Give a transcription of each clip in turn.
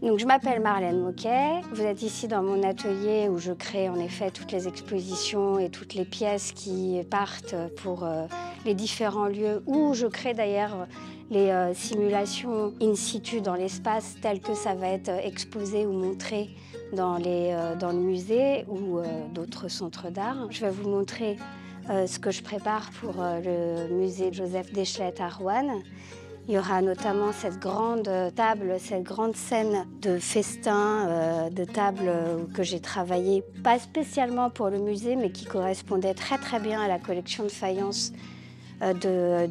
Donc, je m'appelle Marlène Moquet. Vous êtes ici dans mon atelier où je crée en effet toutes les expositions et toutes les pièces qui partent pour les différents lieux, où je crée d'ailleurs les simulations in situ dans l'espace telles que ça va être exposé ou montré dans le musée ou d'autres centres d'art. Je vais vous montrer ce que je prépare pour le musée Joseph Déchelette à Roanne. Il y aura notamment cette grande table, cette grande scène de festin, de table que j'ai travaillée, pas spécialement pour le musée, mais qui correspondait très très bien à la collection de faïence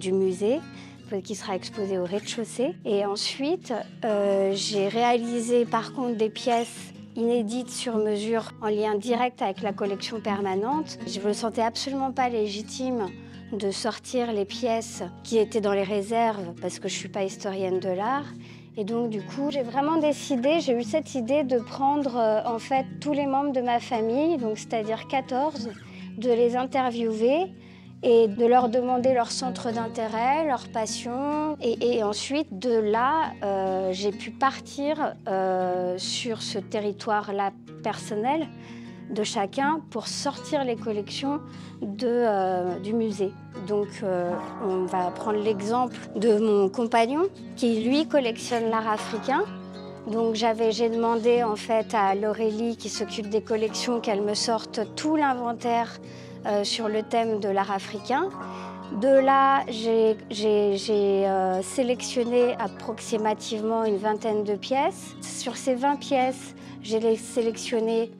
du musée, qui sera exposée au rez-de-chaussée. Et ensuite, j'ai réalisé par contre des pièces inédites sur mesure en lien direct avec la collection permanente. Je ne me sentais absolument pas légitime de sortir les pièces qui étaient dans les réserves parce que je ne suis pas historienne de l'art. Et donc du coup, j'ai vraiment décidé, j'ai eu cette idée de prendre en fait tous les membres de ma famille, donc c'est-à-dire 14, de les interviewer et de leur demander leur centre d'intérêt, leur passion. Et ensuite, de là, j'ai pu partir sur ce territoire-là personnel de chacun pour sortir les collections du musée. Donc on va prendre l'exemple de mon compagnon qui lui collectionne l'art africain. Donc j'ai demandé en fait à Laurélie qui s'occupe des collections qu'elle me sorte tout l'inventaire sur le thème de l'art africain. De là, j'ai sélectionné approximativement une vingtaine de pièces. Sur ces 20 pièces, j'ai sélectionné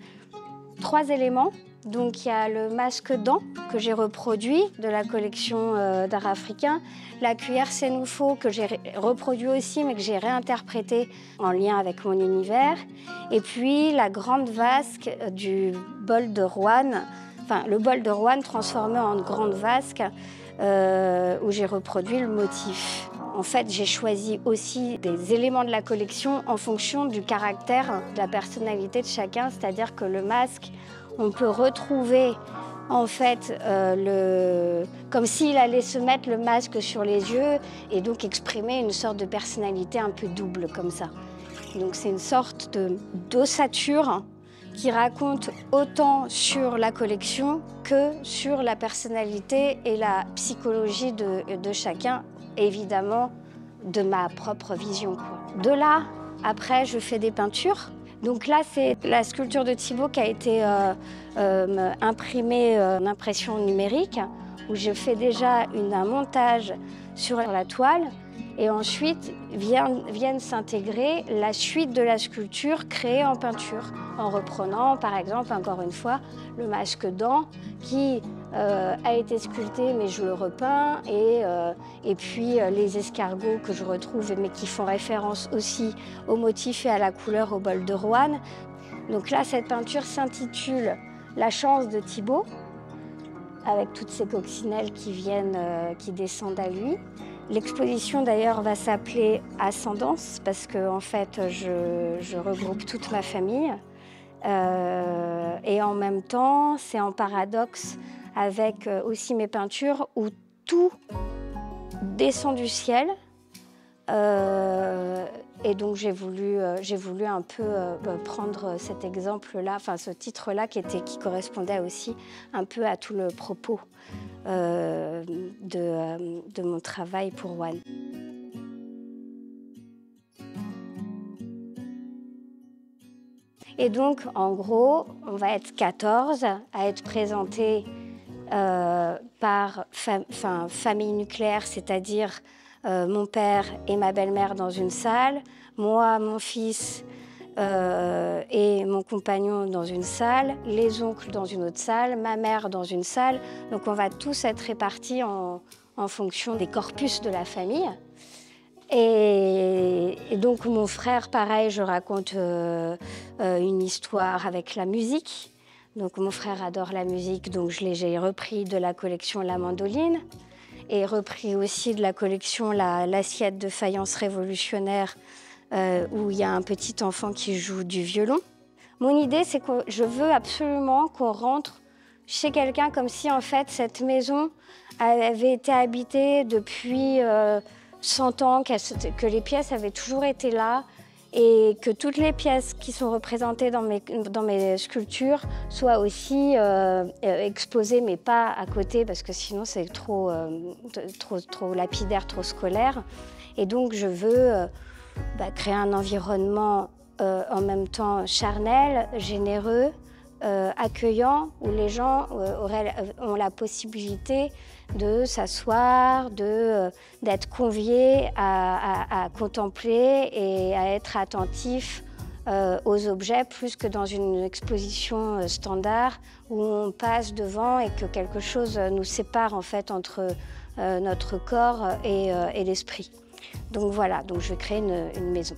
3 éléments. Donc il y a le masque dent que j'ai reproduit de la collection d'art africain, la cuillère Sénoufo que j'ai reproduit aussi mais que j'ai réinterprété en lien avec mon univers, et puis la grande vasque du bol de Roanne, enfin le bol de Roanne transformé en grande vasque où j'ai reproduit le motif. En fait, j'ai choisi aussi des éléments de la collection en fonction du caractère, de la personnalité de chacun, c'est-à-dire que le masque, on peut retrouver en fait comme s'il allait se mettre le masque sur les yeux et donc exprimer une sorte de personnalité un peu double comme ça. Donc c'est une sorte d'ossature qui raconte autant sur la collection que sur la personnalité et la psychologie de chacun, évidemment de ma propre vision. De là, après, je fais des peintures. Donc là, c'est la sculpture de Thibaut qui a été imprimée en impression numérique, où je fais déjà un montage sur la toile. Et ensuite viennent s'intégrer la suite de la sculpture créée en peinture, en reprenant, par exemple, encore une fois, le masque dent qui a été sculpté, mais je le repeins, et puis les escargots que je retrouve, mais qui font référence aussi au motif et à la couleur au bol de Roanne. Donc là, cette peinture s'intitule « La chance de Thibaut », avec toutes ces coccinelles qui descendent à lui. L'exposition d'ailleurs va s'appeler Ascendance parce que en fait je regroupe toute ma famille et en même temps c'est en paradoxe avec aussi mes peintures où tout descend du ciel et donc j'ai voulu un peu prendre cet exemple-là, enfin ce titre-là qui correspondait aussi un peu à tout le propos de mon travail pour Roanne. Et donc, en gros, on va être 14 à être présentés par famille nucléaire, c'est-à-dire mon père et ma belle-mère dans une salle, moi, mon fils et mon compagnon dans une salle, les oncles dans une autre salle, ma mère dans une salle. Donc on va tous être répartis en fonction des corpus de la famille. Et donc mon frère, pareil, je raconte une histoire avec la musique. Donc mon frère adore la musique, donc j'ai repris de la collection La Mandoline et repris aussi de la collection l'assiette de faïence révolutionnaire où il y a un petit enfant qui joue du violon. Mon idée, c'est que je veux absolument qu'on rentre chez quelqu'un comme si, en fait, cette maison avait été habitée depuis 100 ans, que les pièces avaient toujours été là et que toutes les pièces qui sont représentées dans mes sculptures soient aussi exposées, mais pas à côté, parce que sinon c'est trop lapidaire, trop scolaire. Et donc je veux créer un environnement en même temps charnel, généreux, accueillant, où les gens ont la possibilité de s'asseoir, d'être conviés à contempler et à être attentifs aux objets, plus que dans une exposition standard où on passe devant et que quelque chose nous sépare en fait entre notre corps et l'esprit. Donc voilà, donc je vais créer une maison.